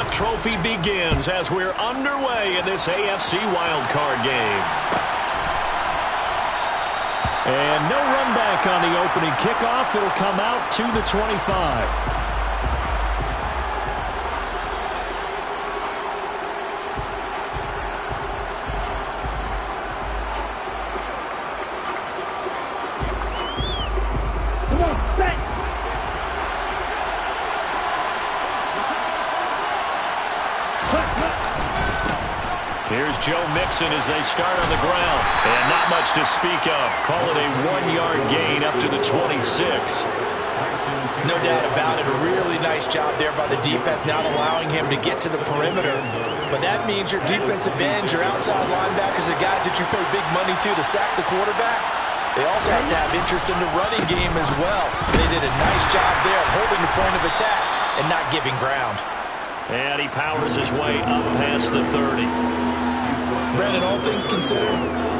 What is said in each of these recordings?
Championship trophy begins as we're underway in this AFC wildcard game. And no run back on the opening kickoff. It'll come out to the 25. Here's Joe Mixon as they start on the ground. And not much to speak of. Call it a 1-yard gain up to the 26. No doubt about it. A really nice job there by the defense, not allowing him to get to the perimeter. But that means your defensive ends, your outside linebackers, the guys that you pay big money to sack the quarterback, they also have to have interest in the running game as well. They did a nice job there of holding the point of attack and not giving ground. And he powers his way up past the 30. Brandon, all things considered,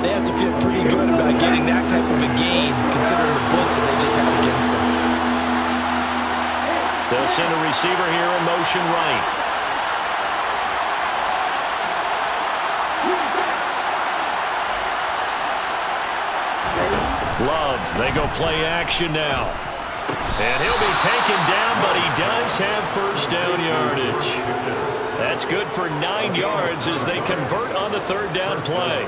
they have to feel pretty good about getting that type of a gain, considering the blitz that they just had against them. They'll send a receiver here in motion right. Love, they go play action now. And he'll be taken down, but he does have first down yardage. That's good for 9 yards as they convert on the third down play.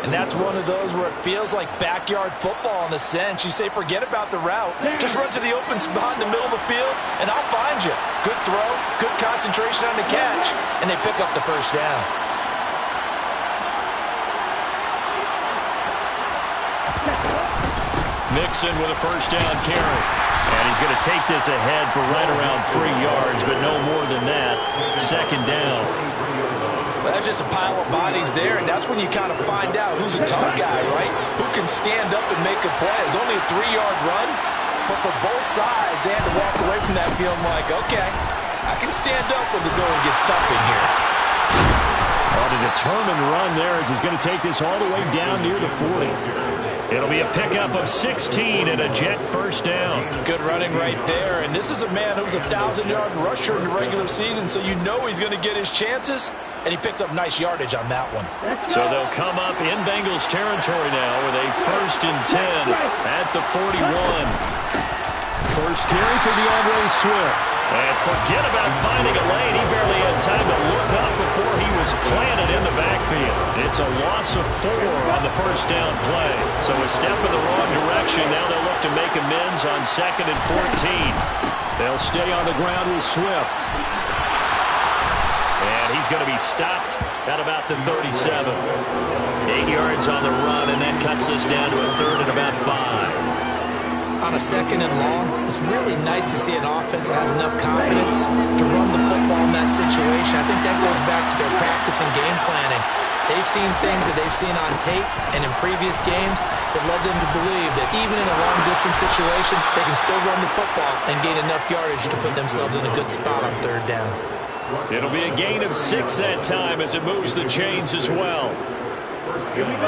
And that's one of those where it feels like backyard football in a sense. You say forget about the route. Just run to the open spot in the middle of the field, and I'll find you. Good throw, good concentration on the catch, and they pick up the first down. Mixon with a first down carry. And he's going to take this ahead for right around 3 yards, but no more than that. Second down. Well, that's just a pile of bodies there, and that's when you kind of find out who's a tough guy, right? Who can stand up and make a play. It's only a 3-yard run, but for both sides, they had to walk away from that feeling like, okay, I can stand up when the going gets tough in here. On a determined run there as he's going to take this all the way down near the 40. It'll be a pickup of 16 and a Jet first down. Good running right there. And this is a man who's a 1,000-yard rusher in the regular season, so you know he's going to get his chances, and he picks up nice yardage on that one. So they'll come up in Bengals territory now with a 1st and 10 at the 41. First carry for DeAndre Swift. And forget about finding a lane. He barely had time to look up before he was planted in the backfield. It's a loss of 4 on the first down play. So a step in the wrong direction. Now they'll look to make amends on 2nd and 14. They'll stay on the ground with Swift. And he's going to be stopped at about the 37. 8 yards on the run, and that cuts us down to a 3rd and about 5. On a 2nd and long, it's really nice to see an offense that has enough confidence to run the football in that situation. I think that goes back to their practice and game planning. They've seen things that they've seen on tape and in previous games that led them to believe that even in a long-distance situation, they can still run the football and gain enough yardage to put themselves in a good spot on 3rd down. It'll be a gain of 6 that time as it moves the chains as well.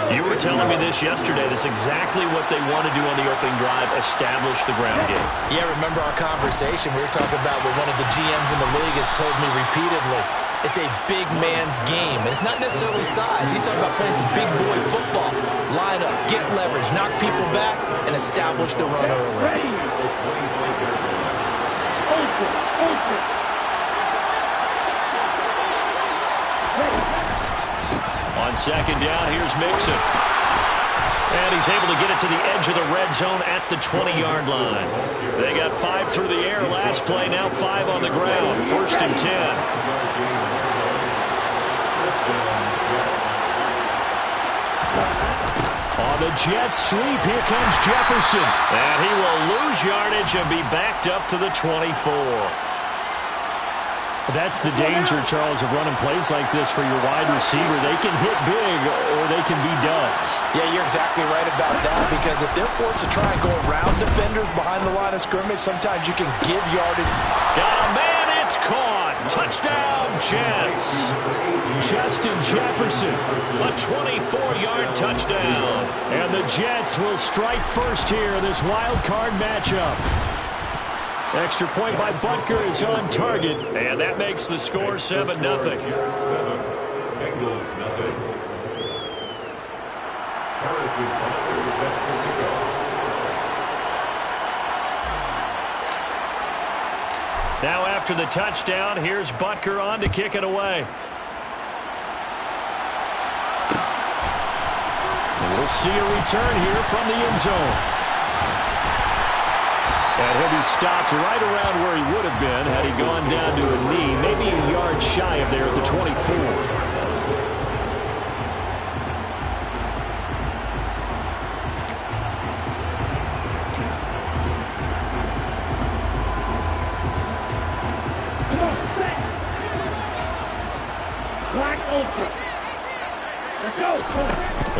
You were telling me this yesterday. That's exactly what they want to do on the opening drive, establish the ground game. Yeah, remember our conversation? We were talking about what one of the GMs in the league has told me repeatedly. It's a big man's game, and it's not necessarily size. He's talking about playing some big boy football. Line up, get leverage, knock people back, and establish the run early. On 2nd down, here's Mixon. And he's able to get it to the edge of the red zone at the 20-yard line. They got 5 through the air last play, now 5 on the ground. 1st and 10. On the jet sweep, here comes Jefferson. And he will lose yardage and be backed up to the 24. That's the danger, Charles, of running plays like this for your wide receiver. They can hit big or they can be duds. Yeah, you're exactly right about that, because if they're forced to try and go around defenders behind the line of scrimmage, sometimes you can give yardage. Got a man, it's caught. Touchdown, Jets. Justin Jefferson, a 24-yard touchdown. And the Jets will strike first here in this wild card matchup. Extra point by Butker is on target, and that makes the score 7-0. Bengals nothing. Harrison Butker set to kick off. Now after the touchdown, here's Butker on to kick it away. And we'll see a return here from the end zone. And he'll be stopped right around where he would have been had he gone down to a knee, maybe a yard shy of there at the 24.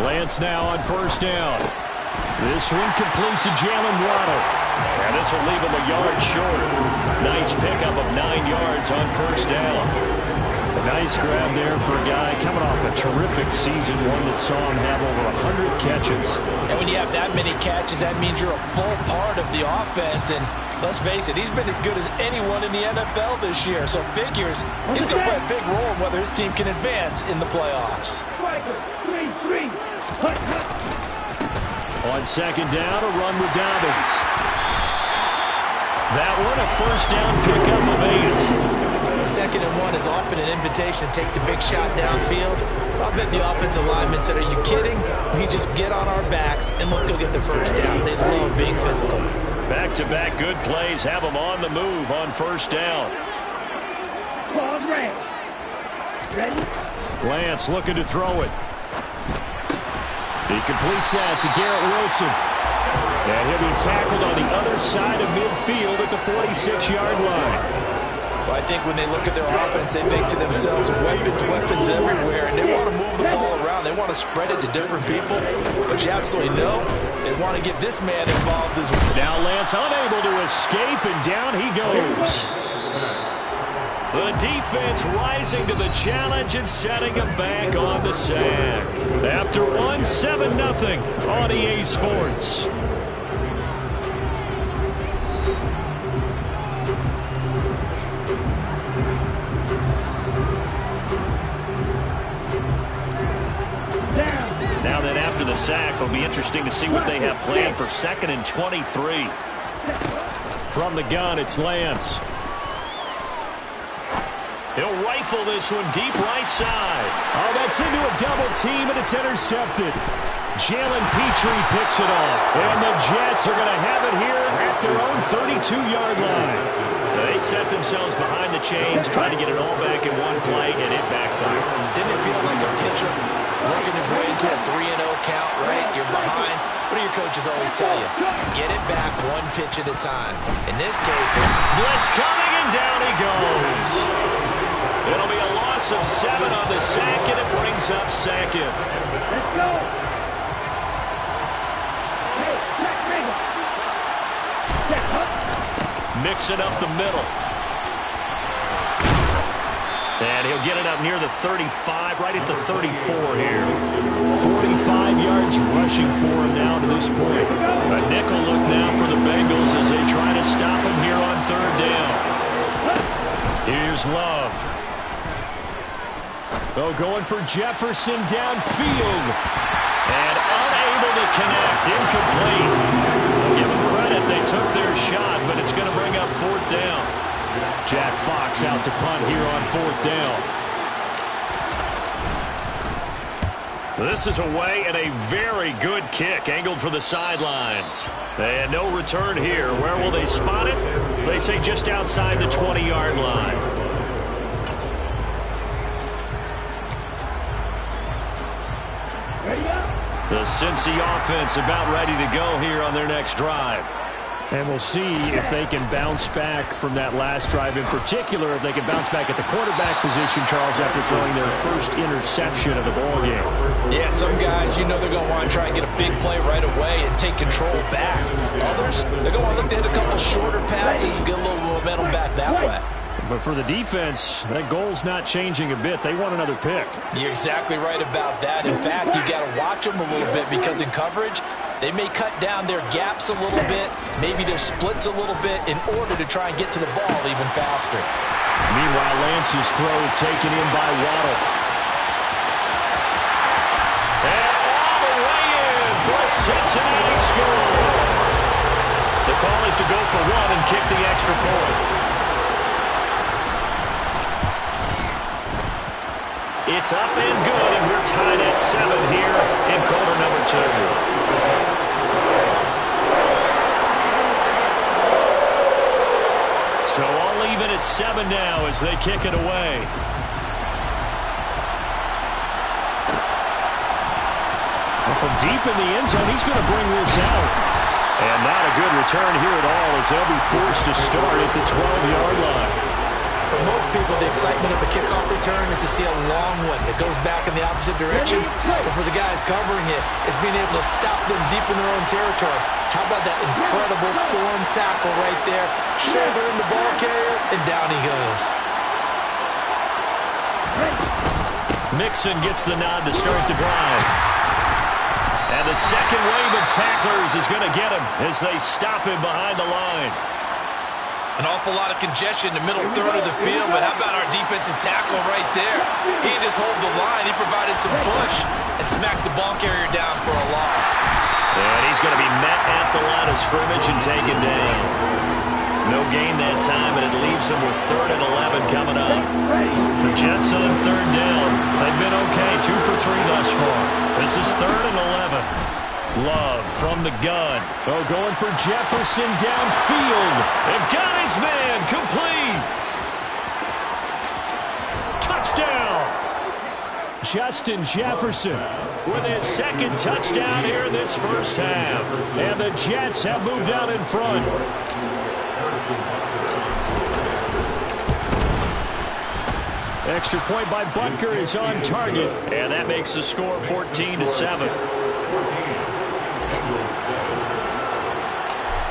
Lance now on first down. This one complete to Jalen Waddle. And this will leave him a yard short. Nice pickup of 9 yards on first down. A nice grab there for a guy coming off a terrific season, one that saw him have over 100 catches. And when you have that many catches, that means you're a full part of the offense. And let's face it, he's been as good as anyone in the NFL this year. So figures he's going to play a big role in whether his team can advance in the playoffs. On second down, a run with Dobbins. That one, a first down pickup of 8. 2nd and 1 is often an invitation to take the big shot downfield. I'll bet the offensive linemen said, are you kidding? We just get on our backs and let's go get the first down. They love being physical. Back-to-back good plays have them on the move on first down. Lance looking to throw it. He completes that to Garrett Wilson. And he'll be tackled on the other side of midfield at the 46-yard line. Well, I think when they look at their offense, they think to themselves, weapons everywhere, and they want to move the ball around. They want to spread it to different people. But you absolutely know they want to get this man involved as well. Now Lance unable to escape, and down he goes. The defense rising to the challenge and setting him back on the sack. After 7-0 on EA Sports. Now then, after the sack, it'll be interesting to see what they have planned for 2nd and 23. From the gun, it's Lance. He'll rifle this one deep right side. Oh, that's into a double team, and it's intercepted. Jalen Petrie picks it off. And the Jets are going to have it here at their own 32-yard line. They set themselves behind the chains, trying to get it all back in one play, and it backfired. Didn't it feel like a pitcher working his way into a 3-0 count, right? You're behind. What do your coaches always tell you? Get it back one pitch at a time. In this case, blitz coming, and down he goes. It'll be a loss of 7 on the sack, and it brings up 2nd. Let's go. Mixing up the middle. And he'll get it up near the 35, right at the 34 here. 45 yards rushing for him now to this point. A nickel look now for the Bengals as they try to stop him here on 3rd down. Here's Love. Oh, going for Jefferson downfield. And unable to connect. Incomplete. Give them credit. They took their shot, but it's going to bring up 4th down. Jack Fox out to punt here on 4th down. This is away and a very good kick angled for the sidelines. And no return here. Where will they spot it? They say just outside the 20-yard line. The Cincy offense about ready to go here on their next drive. And we'll see if they can bounce back from that last drive. In particular, if they can bounce back at the quarterback position, Charles, after throwing their first interception of the ballgame. Yeah, some guys, you know they're going to want to try and get a big play right away and take control back. Others, they're going to want to look to hit a couple shorter passes and get a little momentum back that way. But for the defense, that goal's not changing a bit. They want another pick. You're exactly right about that. In fact, you got to watch them a little bit because in coverage, They may cut down their gaps a little bit, maybe their splits a little bit in order to try and get to the ball even faster. Meanwhile, Lance's throw is taken in by Waddle. And all the way in for a Cincinnati score. The call is to go for one and kick the extra point. It's up and good, and we're tied at 7 here in quarter number 2. So all even at 7 now as they kick it away. Well, from deep in the end zone, he's going to bring this out. And not a good return here at all as they'll be forced to start at the 12-yard line. For most people, the excitement of a kickoff return is to see a long one that goes back in the opposite direction. But for the guys covering it, it's being able to stop them deep in their own territory. How about that incredible form tackle right there? Shoulder in the ball carrier, and down he goes. Mixon gets the nod to start the drive. And the second wave of tacklers is going to get him as they stop him behind the line. An awful lot of congestion in the middle third of the field, but how about our defensive tackle right there? He didn't just hold the line, he provided some push and smacked the ball carrier down for a loss. And he's going to be met at the line of scrimmage and taken down. No gain that time, and it leaves him with 3rd and 11 coming up. The Jets on 3rd down. They've been okay, 2 for 3 thus far. This is 3rd and 11. Love from the gun. Oh, going for Jefferson downfield. And got his man complete. Touchdown. Justin Jefferson with his 2nd touchdown here in this first half. And the Jets have moved out in front. Extra point by Butker is on target. And that makes the score 14-7.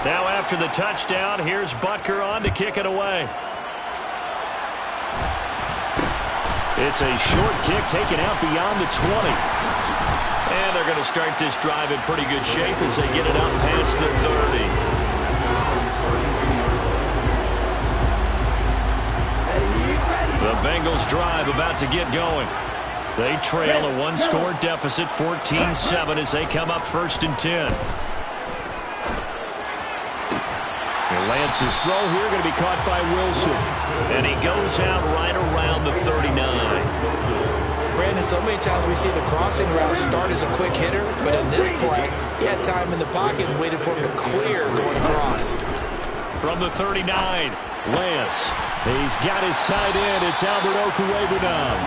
Now after the touchdown, here's Butker on to kick it away. It's a short kick taken out beyond the 20. And they're going to start this drive in pretty good shape as they get it out past the 30. The Bengals drive about to get going. They trail a 1-score deficit, 14-7, as they come up 1st and 10. Lance's throw here going to be caught by Wilson. And he goes out right around the 39. Brandon, so many times we see the crossing route start as a quick hitter, but in this play, he had time in the pocket and waited for him to clear going across. From the 39, Lance. He's got his tight end. It's Albert Okwuegbunam.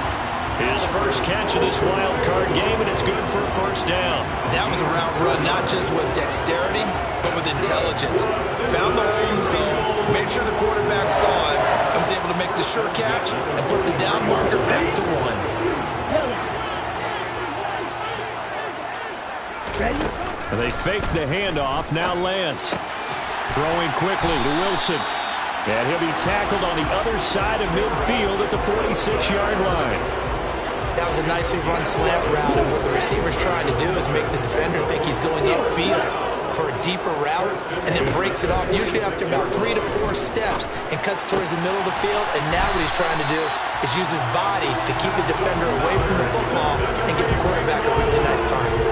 His first catch of this wild card game, and it's good for a 1st down. That was a route run, not just with dexterity, but with intelligence. Found the hole in the zone, made sure the quarterback saw it, and was able to make the sure catch and flip the down marker back to 1. And they fake the handoff. Now Lance throwing quickly to Wilson. And he'll be tackled on the other side of midfield at the 46-yard line. That was a nicely run slant route, and what the receiver's trying to do is make the defender think he's going upfield for a deeper route, and then breaks it off, usually after about 3 to 4 steps, and cuts towards the middle of the field. And now what he's trying to do is use his body to keep the defender away from the football and get the quarterback a really nice target.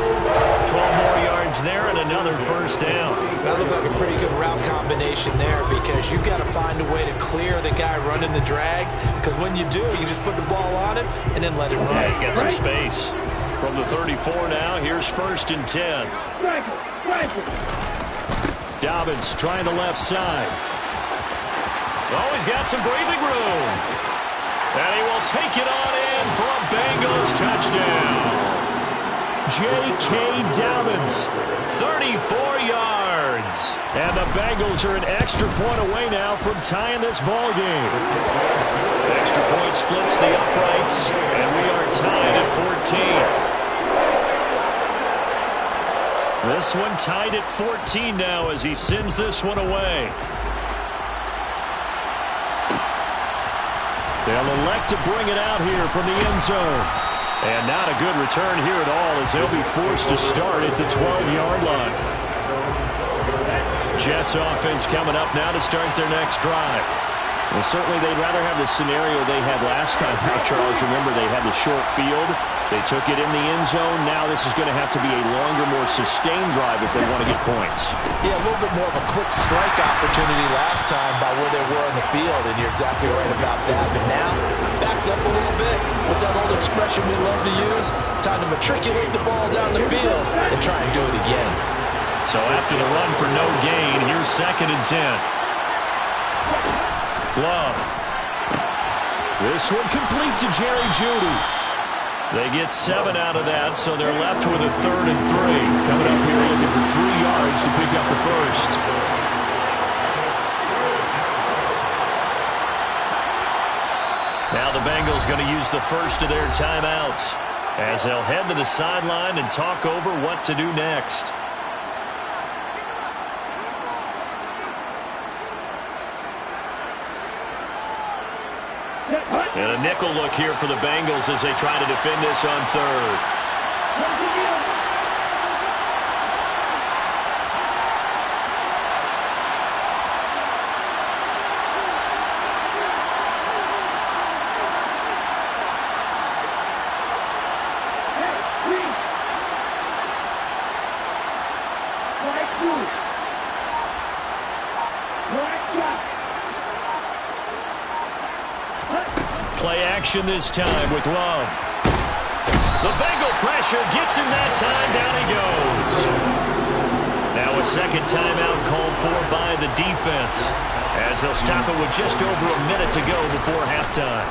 12 more yards there and another 1st down. That looked like a pretty good route combination there, because you've got to find a way to clear the guy running the drag, because when you do, you just put the ball on him and then let him run. Yeah, he's got some space. From the 34 now, here's 1st and 10. Dobbins trying the left side. Oh, he's got some breathing room. And he will take it on in for a Bengals touchdown. J.K. Dobbins, 34 yards. And the Bengals are an extra point away now from tying this ball game. Extra point splits the uprights, and we are tied at 14. This one tied at 14 now as he sends this one away. They'll elect to bring it out here from the end zone. And not a good return here at all, as they'll be forced to start at the 12-yard line. Jets offense coming up now to start their next drive. Well, certainly they'd rather have the scenario they had last time. Now, Charles, remember they had the short field. They took it in the end zone. Now this is going to have to be a longer, more sustained drive if they want to get points. Yeah, a little bit more of a quick strike opportunity last time by where they were in the field, and you're exactly right about that. But now, backed up a little bit. What's that old expression we love to use? Time to matriculate the ball down the field and try and do it again. So after the run for no gain, here's 2nd and 10. Love. This one complete to Jerry Jeudy. They get 7 out of that, so they're left with a 3rd and 3. Coming up here looking for 3 yards to pick up the first. Now the Bengals going to use the first of their timeouts as they'll head to the sideline and talk over what to do next. And a nickel look here for the Bengals as they try to defend this on 3rd. Play action this time with Love. The Bengal pressure gets him that time. Down he goes. Now a second timeout called for by the defense, as they'll stop it with just over a minute to go before halftime.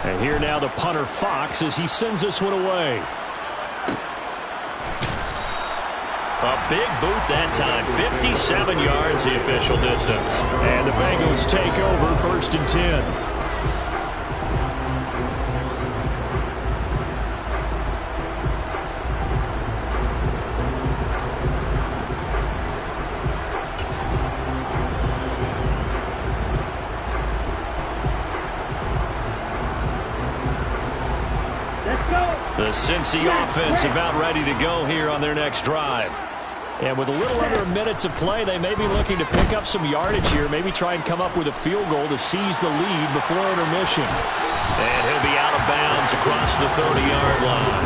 And here now the punter Fox as he sends this one away. A big boot that time. 57 yards the official distance. And the Bengals take over 1st and 10. The Cincy offense about ready to go here on their next drive. And with a little under a minute to play, they may be looking to pick up some yardage here, maybe try and come up with a field goal to seize the lead before intermission. And he'll be out of bounds across the 30-yard line.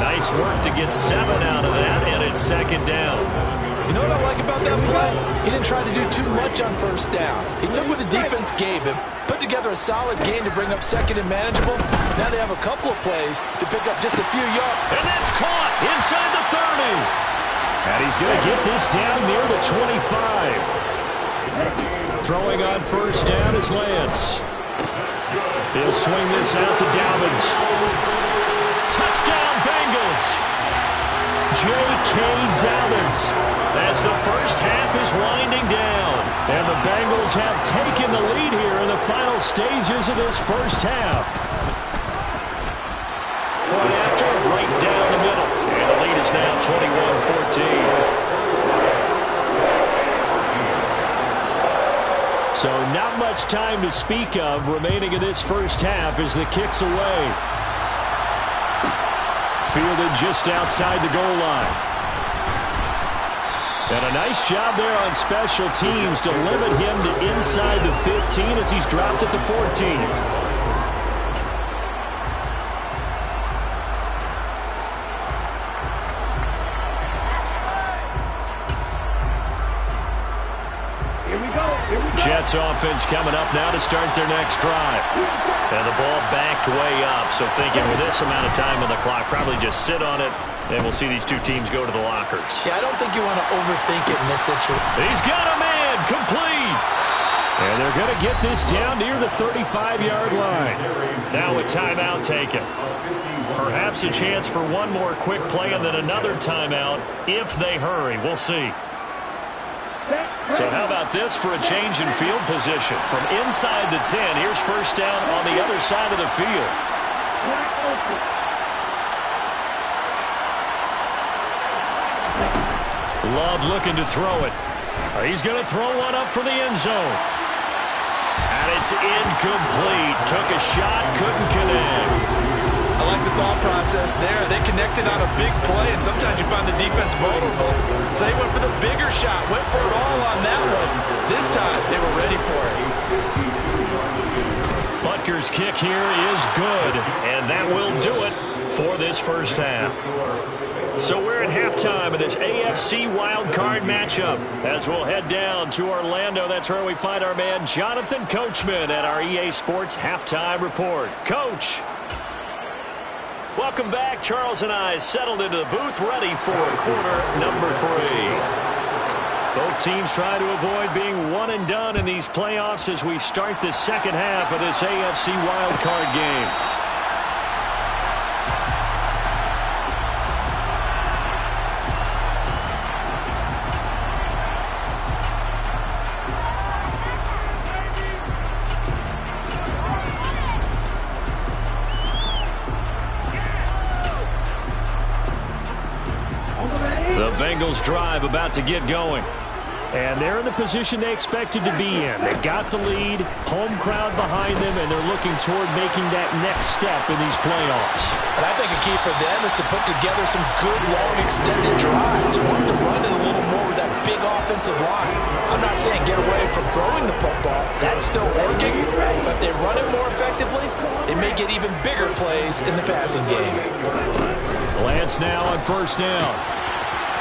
Nice work to get 7 out of that, and it's 2nd down. You know what I like about that play? He didn't try to do too much on 1st down. He took what the defense gave him, put together a solid game to bring up 2nd and manageable. Now they have a couple of plays to pick up just a few yards. And that's caught inside the 30. And he's going to get this down near the 25. Throwing on 1st down is Lance. He'll swing this out to Dobbins. Touchdown Bengals. J.K. Dobbins as the first half is winding down. And the Bengals have taken the lead here in the final stages of this first half. Point after, right down the middle. And the lead is now 21-14. So not much time to speak of remaining in this first half as the kick's away. Fielded just outside the goal line. And a nice job there on special teams to limit him to inside the 15 as he's dropped at the 14. Jets offense coming up now to start their next drive. And the ball backed way up, so thinking with this amount of time on the clock, probably just sit on it, and we'll see these two teams go to the lockers. Yeah, I don't think you want to overthink it in this situation. He's got a man, complete. And they're going to get this down near the 35-yard line. Now a timeout taken. Perhaps a chance for one more quick play and then another timeout if they hurry. We'll see. So how about this for a change in field position? From inside the 10, here's first down on the other side of the field. Love looking to throw it. He's going to throw one up for the end zone. And it's incomplete. Took a shot, couldn't connect. A like the thought process there. They connected on a big play, and sometimes you find the defense vulnerable. So they went for the bigger shot, went for it all on that one. This time, they were ready for it. Butker's kick here is good, and that will do it for this first half. So we're at halftime of this AFC wildcard matchup as we'll head down to Orlando. That's where we find our man Jonathan Coachman at our EA Sports Halftime Report. Coach. Welcome back. Charles and I settled into the booth ready for quarter number 3. Both teams try to avoid being one and done in these playoffs as we start the second half of this AFC wildcard game. The Bengals drive about to get going. And they're in the position they expected to be in. They got the lead, home crowd behind them, and they're looking toward making that next step in these playoffs. And I think a key for them is to put together some good, long, extended drives. Want to run it a little more with that big offensive line. I'm not saying get away from throwing the football. That's still working. But if they run it more effectively, they may get even bigger plays in the passing game. Lance now on first down.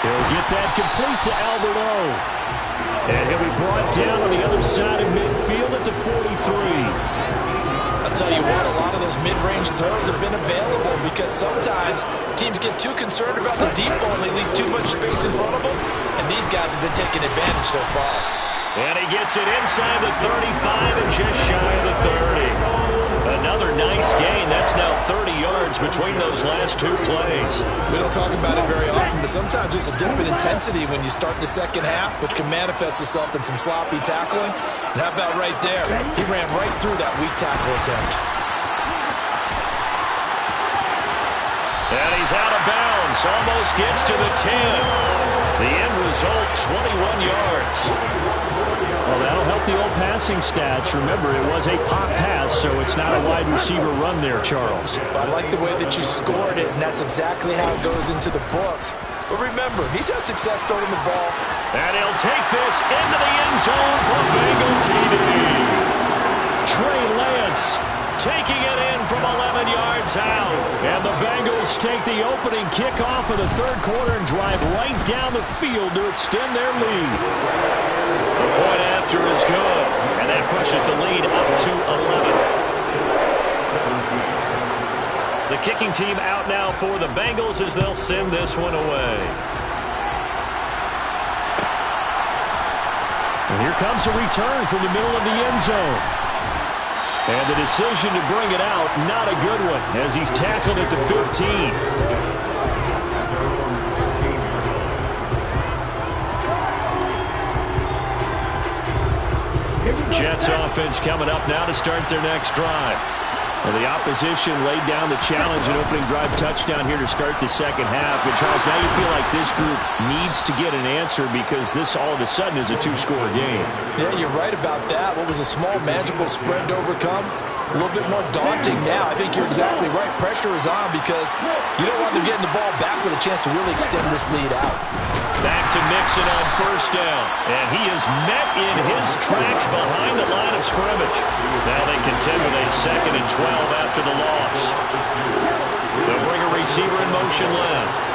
He'll get that complete to Albert O. And he'll be brought down on the other side of midfield at the 43. I'll tell you what, a lot of those mid-range throws have been available because sometimes teams get too concerned about the deep ball and they leave too much space in front of them. And these guys have been taking advantage so far. And he gets it inside the 35 and just shy of the 30. Another nice gain. That's now 30 yards between those last two plays. We don't talk about it very often, but sometimes there's a dip in intensity when you start the second half, which can manifest itself in some sloppy tackling. And how about right there? He ran right through that weak tackle attempt. And he's out of bounds. Almost gets to the 10. The end result, 21 yards. Well, that'll help the old passing stats. Remember, it was a pop pass, so it's not a wide receiver run there, Charles. I like the way that you scored it, and that's exactly how it goes into the books. But remember, he's had success throwing the ball. And he'll take this into the end zone for Bengal TD. Trey Lance taking it in from 11 yards out. And the Bengals take the opening kickoff of the third quarter and drive right down the field to extend their lead. The point after is good, and that pushes the lead up to 11. The kicking team out now for the Bengals as they'll send this one away. And here comes a return from the middle of the end zone. And the decision to bring it out, not a good one, as he's tackled at the 15. Jets offense coming up now to start their next drive. Well, the opposition laid down the challenge and opening drive touchdown here to start the second half. And, Charles, now you feel like this group needs to get an answer because this all of a sudden is a two-score game. Yeah, you're right about that. What was a small, magical spread to overcome? A little bit more daunting now. I think you're exactly right. Pressure is on because you don't want them getting the ball back with a chance to really extend this lead out. Back to Mixon on first down. And he is met in his tracks behind the line of scrimmage. Now they contend with a 2nd and 12 after the loss. They'll bring a receiver in motion left.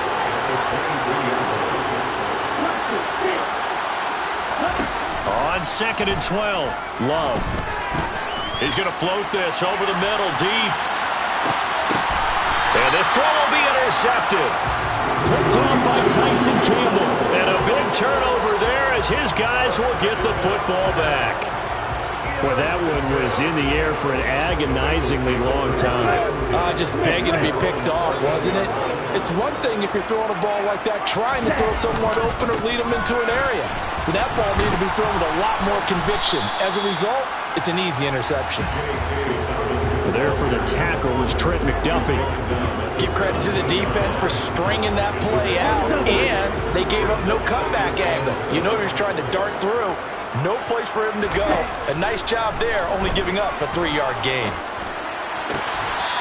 On 2nd and 12, Love. He's going to float this over the middle, deep. And this throw will be intercepted. Picked off by Tyson Campbell. And a big turnover there as his guys will get the football back. Well, that one was in the air for an agonizingly long time. Just begging to be picked off, wasn't it? It's one thing if you're throwing a ball like that, trying to throw someone open or lead them into an area. But that ball needed to be thrown with a lot more conviction. As a result, it's an easy interception. There for the tackle was Trent McDuffie. Give credit to the defense for stringing that play out, and they gave up no cutback angle. You know he was trying to dart through. No place for him to go. A nice job there, only giving up a 3-yard gain.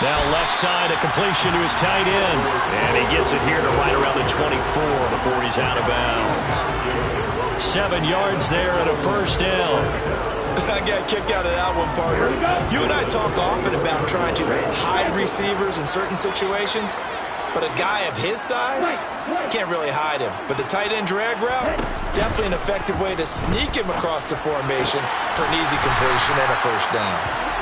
Now left side, a completion to his tight end. And he gets it here to right around the 24 before he's out of bounds. 7 yards there and a first down. I got kicked out of that one, partner. You and I talk often about trying to hide receivers in certain situations, but a guy of his size can't really hide him. But the tight end drag route, definitely an effective way to sneak him across the formation for an easy completion and a first down.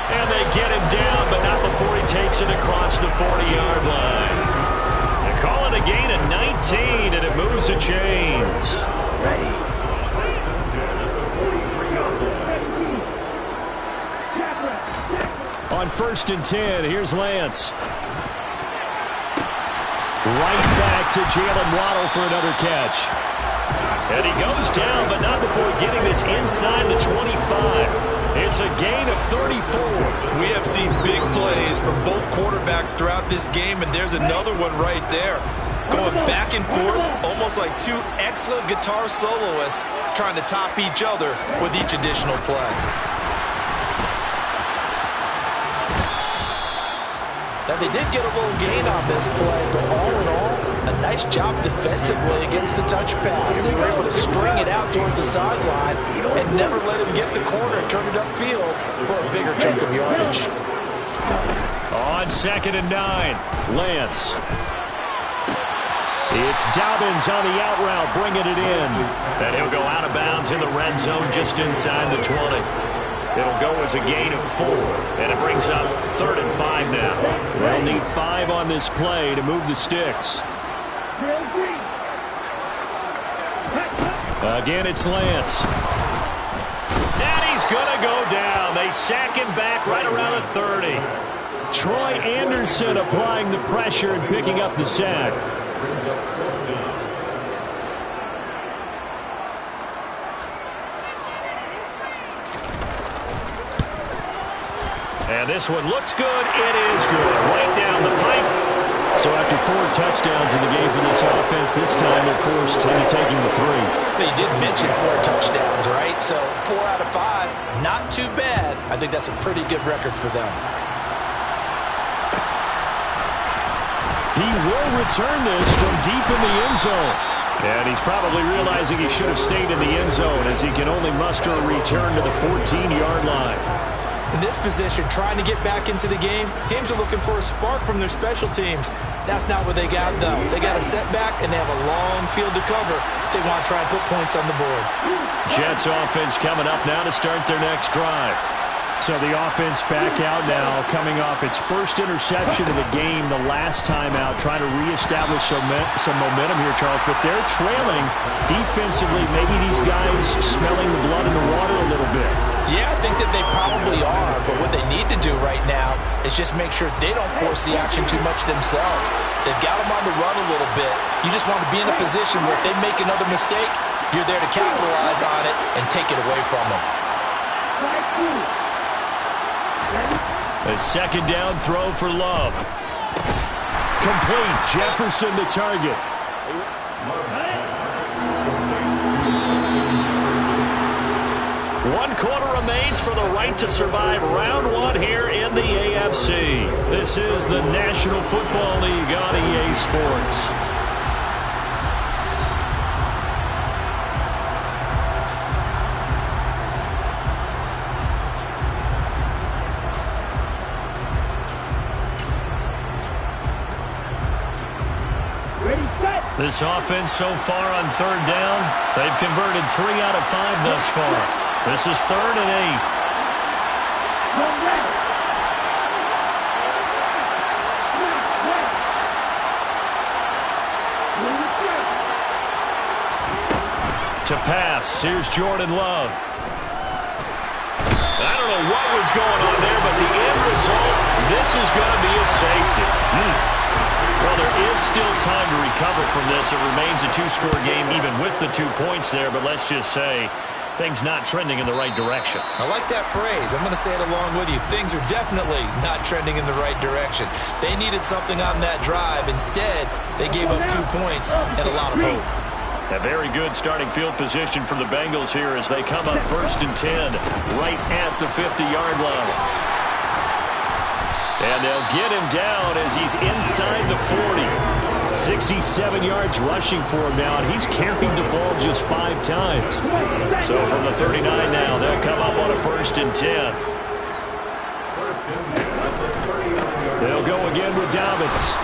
And they get him down, but not before he takes it across the 40-yard line. They call it a gain of 19, and it moves the chains. On 1st and 10, here's Lance. Right back to Jalen Waddle for another catch. And he goes down, but not before getting this inside the 25. It's a gain of 34. We have seen big plays from both quarterbacks throughout this game, and there's another one right there. Going back and forth, almost like two excellent guitar soloists trying to top each other with each additional play. Now, they did get a little gain on this play, but all in all, a nice job defensively against the touch pass. They were able to string it out towards the sideline and never let him get the corner and turn it upfield for a bigger chunk of yardage. On 2nd and 9, Lance. It's Dobbins on the out route, bringing it in. And he'll go out of bounds in the red zone just inside the 20. It'll go as a gain of 4, and it brings up 3rd and 5 now. They'll need 5 on this play to move the sticks. Again, it's Lance. And he's going to go down. They sack him back right around the 30. Troy Anderson applying the pressure and picking up the sack. And this one looks good. It is good. Right down the pipe. So after 4 touchdowns in the game for this offense, this time they're forced into taking the 3. They did mention 4 touchdowns, right? So 4 out of 5, not too bad. I think that's a pretty good record for them. He will return this from deep in the end zone. And he's probably realizing he should have stayed in the end zone as he can only muster a return to the 14-yard line. In this position, trying to get back into the game, teams are looking for a spark from their special teams. That's not what they got, though. They got a setback, and they have a long field to cover if they want to try and put points on the board. Jets offense coming up now to start their next drive. So the offense back out now, coming off its first interception of the game the last time out, trying to reestablish some momentum here, Charles. But they're trailing defensively. Maybe these guys smelling the blood in the water a little bit. Yeah, I think that they probably are, but what they need to do right now is just make sure they don't force the action too much themselves. They've got them on the run a little bit. You just want to be in a position where if they make another mistake, you're there to capitalize on it and take it away from them. A 2nd down throw for Love. Complete. Jefferson to target. One quarter remains for the right to survive round 1 here in the AFC. This is the National Football League on EA Sports. This offense so far on 3rd down, they've converted 3 out of 5 thus far. This is 3rd and 8. To pass, here's Jordan Love. I don't know what was going on there, but the end result, this is going to be a safety. Well, there is still time to recover from this. It remains a 2-score game even with the 2 points there, but let's just say things not trending in the right direction. I like that phrase. I'm going to say it along with you. Things are definitely not trending in the right direction. They needed something on that drive. Instead, they gave up 2 points and a lot of hope. A very good starting field position for the Bengals here as they come up 1st and 10 right at the 50-yard line. And they'll get him down as he's inside the 40. 67 yards rushing for him now, and he's carried the ball just 5 times. So from the 39 now, they'll come up on a 1st and 10. They'll go again with Dobbins.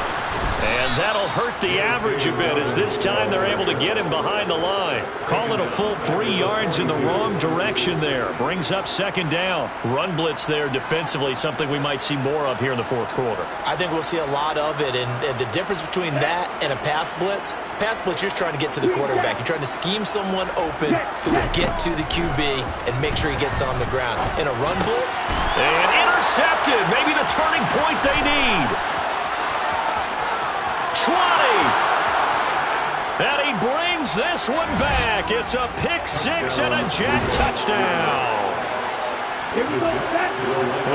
And that'll hurt the average a bit as this time they're able to get him behind the line. Call it a full 3 yards in the wrong direction there. Brings up 2nd down. Run blitz there defensively, something we might see more of here in the 4th quarter. I think we'll see a lot of it, and the difference between that and a pass blitz, you're just trying to get to the quarterback. You're trying to scheme someone open who will get to the QB and make sure he gets on the ground. In a run blitz, and intercepted. Maybe the turning point they need. 20. And he brings this one back. It's a pick 6 and a Jet touchdown.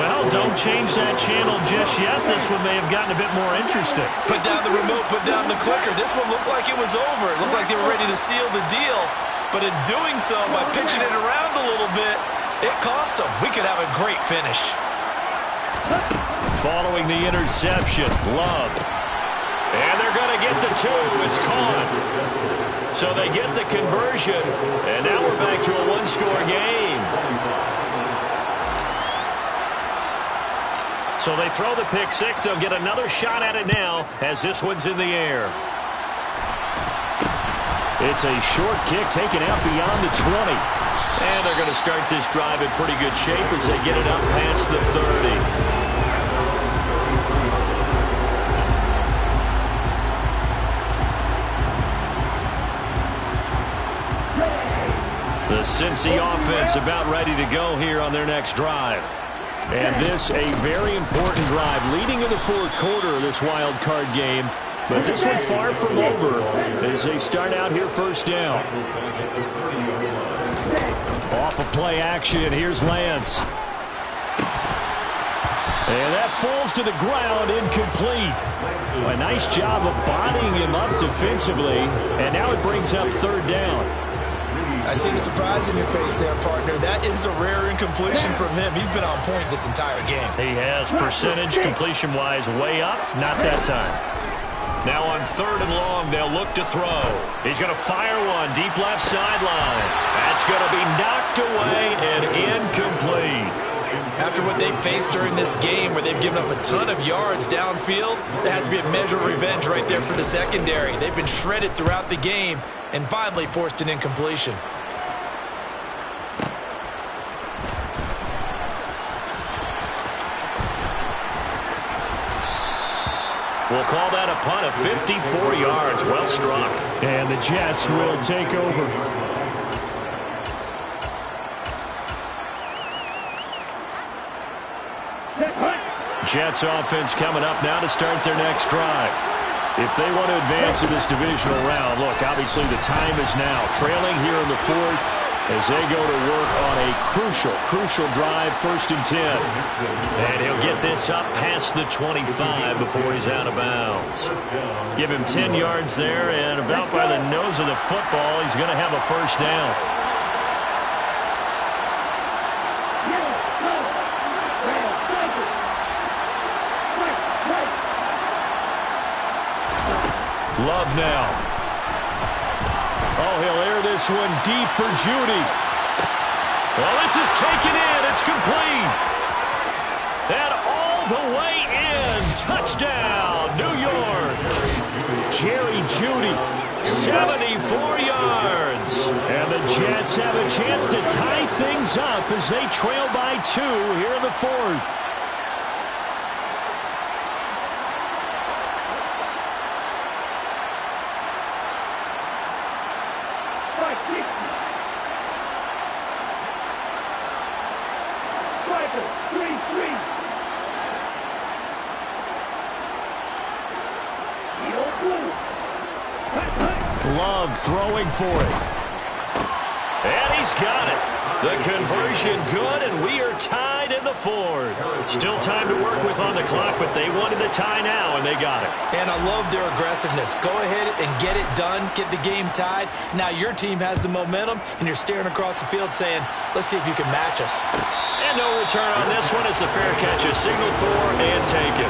Well, don't change that channel just yet. This one may have gotten a bit more interesting. Put down the remote, put down the clicker. This one looked like it was over. It looked like they were ready to seal the deal. But in doing so, by pitching it around a little bit, it cost them. We could have a great finish. Following the interception, Love. And they're going to get the 2. It's caught. So they get the conversion. And now we're back to a 1-score game. So they throw the pick 6. They'll get another shot at it now as this one's in the air. It's a short kick taken out beyond the 20. And they're going to start this drive in pretty good shape as they get it up past the 30. The Cincy offense about ready to go here on their next drive. And this a very important drive leading in the 4th quarter of this wild card game. But this one far from over as they start out here 1st down. Off of play action, here's Lance. And that falls to the ground, incomplete. A nice job of bodying him up defensively. And now it brings up 3rd down. I see the surprise in your face there, partner. That is a rare incompletion from him. He's been on point this entire game. He has percentage completion-wise way up. Not that time. Now on 3rd and long, they'll look to throw. He's going to fire one deep left sideline. That's going to be knocked away and incomplete. After what they've faced during this game where they've given up a ton of yards downfield, there has to be a measure of revenge right there for the secondary. They've been shredded throughout the game and finally forced an incompletion. We'll call that a punt of 54 yards. Well struck. And the Jets will take over. Jets offense coming up now to start their next drive. If they want to advance in this divisional round, look, obviously the time is now. Trailing here in the 4th as they go to work on a crucial drive, 1st and 10. And he'll get this up past the 25 before he's out of bounds. Give him 10 yards there, and about by the nose of the football, he's going to have a 1st down. Love now. Oh, he'll air this one deep for Judy. Well, this is taken in. It's complete. And all the way in. Touchdown, New York. Jerry Judy, 74 yards. And the Jets have a chance to tie things up as they trail by 2 here in the 4th. Love throwing for it. And he's got it. The conversion good, and we are tied in the fourth. Still time to work with on the clock, but they wanted the tie now, and they got it. And I love their aggressiveness. Go ahead and get it done, get the game tied. Now your team has the momentum, and you're staring across the field saying, let's see if you can match us. And no return on this one as the fair catch is signaled for and taken.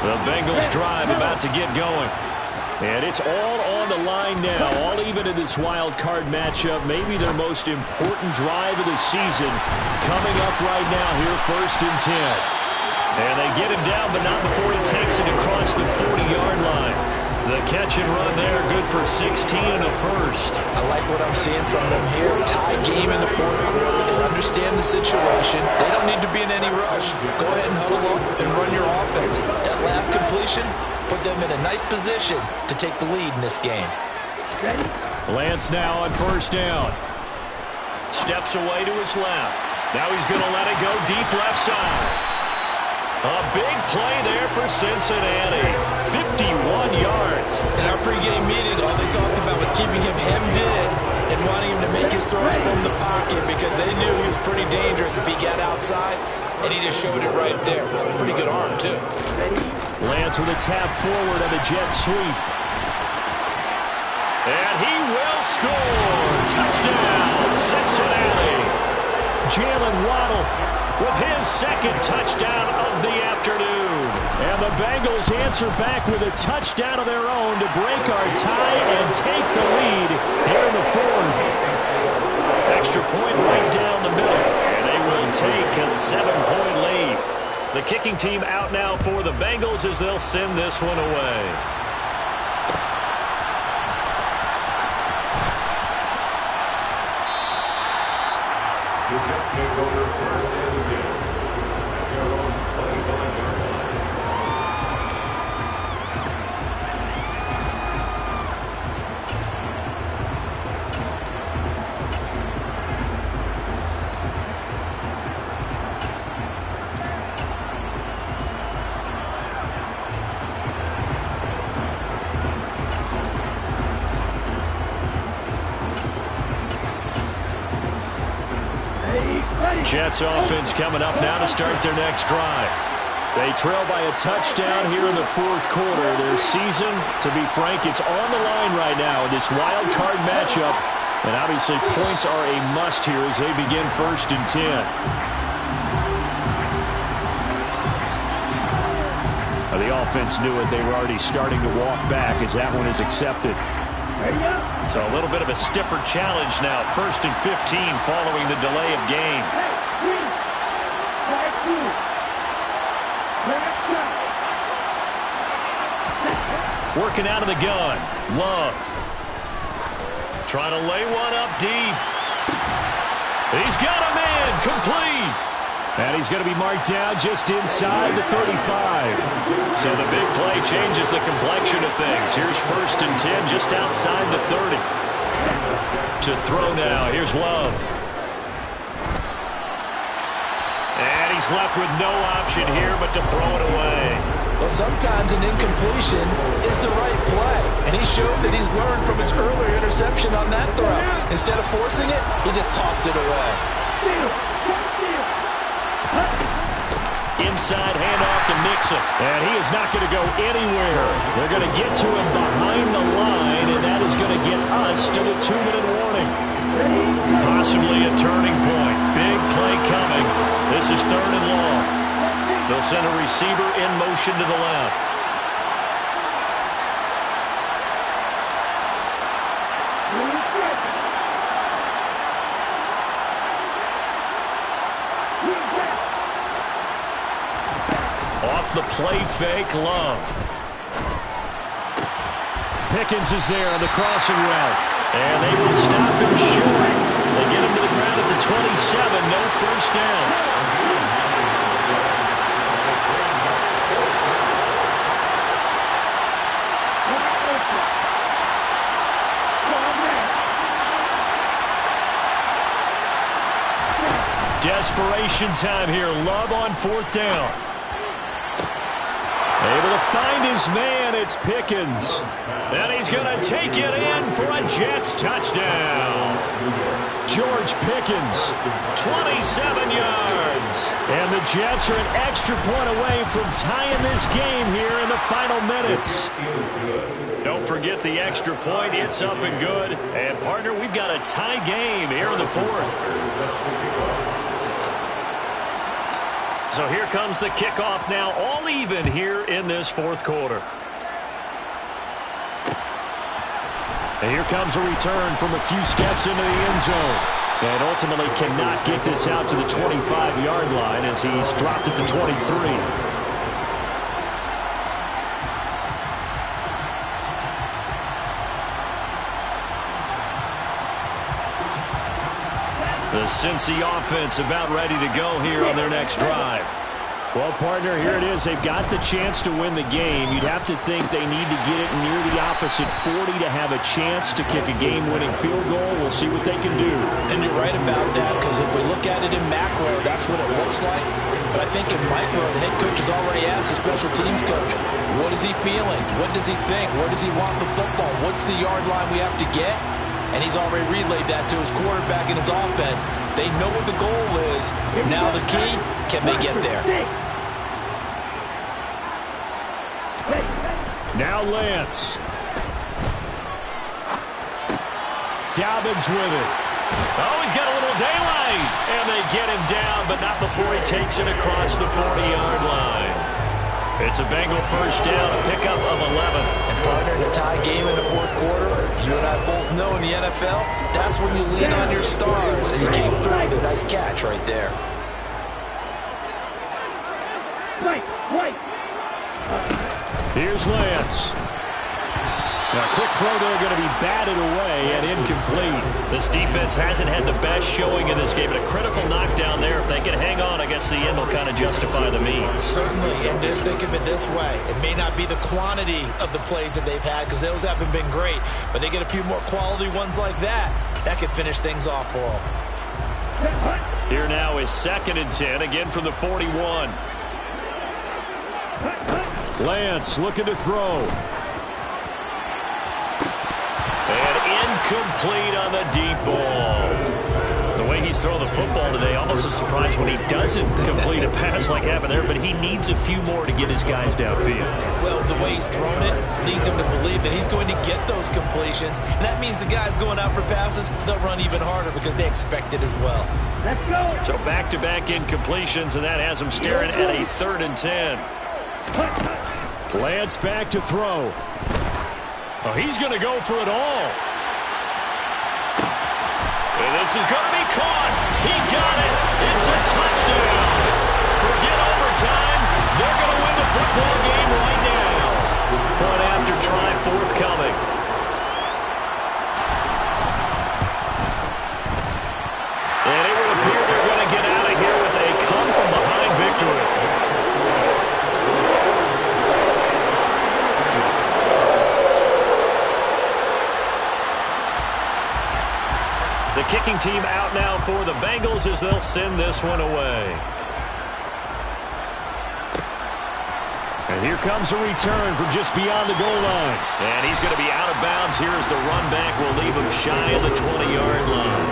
The Bengals drive about to get going. And it's all on the line now, all even in this wild card matchup. Maybe their most important drive of the season coming up right now here, 1st and 10. And they get him down, but not before he takes it across the 40-yard line. The catch and run there, good for 16 and a first. I like what I'm seeing from them here. Tie game in the fourth quarter. They understand the situation. They don't need to be in any rush. Go ahead and huddle up and run your offense. That last completion put them in a nice position to take the lead in this game. Lance now on 1st down. Steps away to his left. Now he's going to let it go deep left side. A big play there for Cincinnati. 51 yards. In our pregame meeting, all they talked about was keeping him hemmed in and wanting him to make his throws from the pocket because they knew he was pretty dangerous if he got outside, and he just showed it right there. Pretty good arm, too. Lance with a tap forward on the jet sweep. And he will score. Touchdown, Cincinnati. Jalen Waddle with his second touchdown of the afternoon. And the Bengals answer back with a touchdown of their own to break our tie and take the lead here in the fourth. Extra point right down the middle, and they will take a 7-point lead. The kicking team out now for the Bengals as they'll send this one away. The Jets take over 1st and 10. Their own 25-yard line. Jets offense coming up now to start their next drive. They trail by a touchdown here in the fourth quarter. Their season, to be frank, it's on the line right now in this wild card matchup. And obviously points are a must here as they begin 1st and 10. The offense knew it. They were already starting to walk back as that one is accepted. So a little bit of a stiffer challenge now. 1st and 15 following the delay of game. Working out of the gun. Love. Trying to lay one up deep. He's got a man. Complete. And he's going to be marked down just inside the 35. So the big play changes the complexion of things. Here's 1st and 10 just outside the 30. To throw now. Here's Love. And he's left with no option here but to throw it away. Well, sometimes an incompletion is the right play. And he showed that he's learned from his earlier interception on that throw. Instead of forcing it, he just tossed it away. Inside handoff to Mixon. And he is not going to go anywhere. They're going to get to him behind the line, and that is going to get us to the 2-minute warning. Possibly a turning point. Big play coming. This is 3rd and long. They'll send a receiver in motion to the left. Off the play fake, Love. Pickens is there on the crossing route. And they will stop him short. They get him to the ground at the 27. No 1st down. Desperation time here. Love on 4th down. Able to find his man. It's Pickens. And he's going to take it in for a Jets touchdown. George Pickens, 27 yards. And the Jets are an extra point away from tying this game here in the final minutes. Don't forget the extra point. It's up and good. And, partner, we've got a tie game here in the 4th. So here comes the kickoff now, all even here in this 4th quarter. And here comes a return from a few steps into the end zone. And ultimately cannot get this out to the 25-yard line as he's dropped at the 23. The Cincy offense about ready to go here on their next drive. Well, partner, here it is. They've got the chance to win the game. You'd have to think they need to get it near the opposite 40 to have a chance to kick a game-winning field goal. We'll see what they can do. And you're right about that, because if we look at it in macro, that's what it looks like. But I think in micro, the head coach has already asked the special teams coach, what is he feeling? What does he think? Where does he want the football? What's the yard line we have to get? And he's already relayed that to his quarterback and his offense. They know what the goal is. Now the key, can they get there? Now Lance. Dobbins with it. Oh, he's got a little daylight. And they get him down, but not before he takes it across the 40-yard line. It's a Bengal first down, a pickup of 11. And partner, in a tie game in the 4th quarter, you and I both know in the NFL, that's when you lean on your stars. And he came through with a nice catch right there. Here's Lance. Now, quick throw there, going to be batted away and incomplete. This defense hasn't had the best showing in this game, but a critical knockdown there. If they can hang on, I guess the end will kind of justify the means. Certainly, and just think of it this way. It may not be the quantity of the plays that they've had, because those haven't been great, but they get a few more quality ones like that. That could finish things off for them. Here now is 2nd and 10, again from the 41. Lance looking to throw. And incomplete on the deep ball. The way he's throwing the football today, almost a surprise when he doesn't complete a pass like happened there, but he needs a few more to get his guys downfield. Well, the way he's thrown it leads him to believe that he's going to get those completions, and that means the guys going out for passes, they'll run even harder because they expect it as well. Let's go. So back-to-back incompletions, and that has him staring at a 3rd and 10. Lance back to throw. Oh, he's going to go for it all. And this is going to be caught. He got it. It's a touchdown. Forget overtime. They're going to win the football game right now. Point after try forthcoming. And it would appear they're going to get out of here with a come-from-behind victory. The kicking team out now for the Bengals as they'll send this one away. And here comes a return from just beyond the goal line. And he's going to be out of bounds here as the run back will leave him shy of the 20-yard line.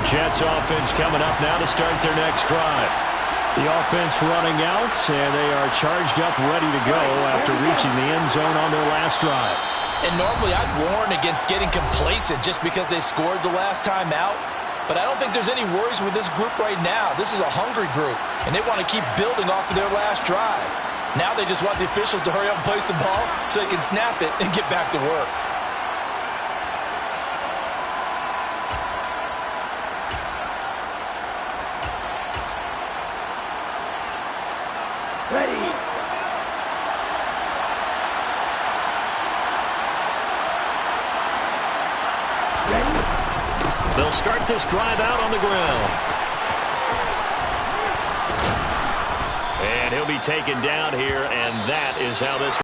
Jets offense coming up now to start their next drive. The offense running out, and they are charged up, ready to go after reaching the end zone on their last drive. And normally I'd warn against getting complacent just because they scored the last time out. But I don't think there's any worries with this group right now. This is a hungry group, and they want to keep building off of their last drive. Now they just want the officials to hurry up and place the ball so they can snap it and get back to work. Ready. They'll start this drive out on the ground. And he'll be taken down here, and that is how this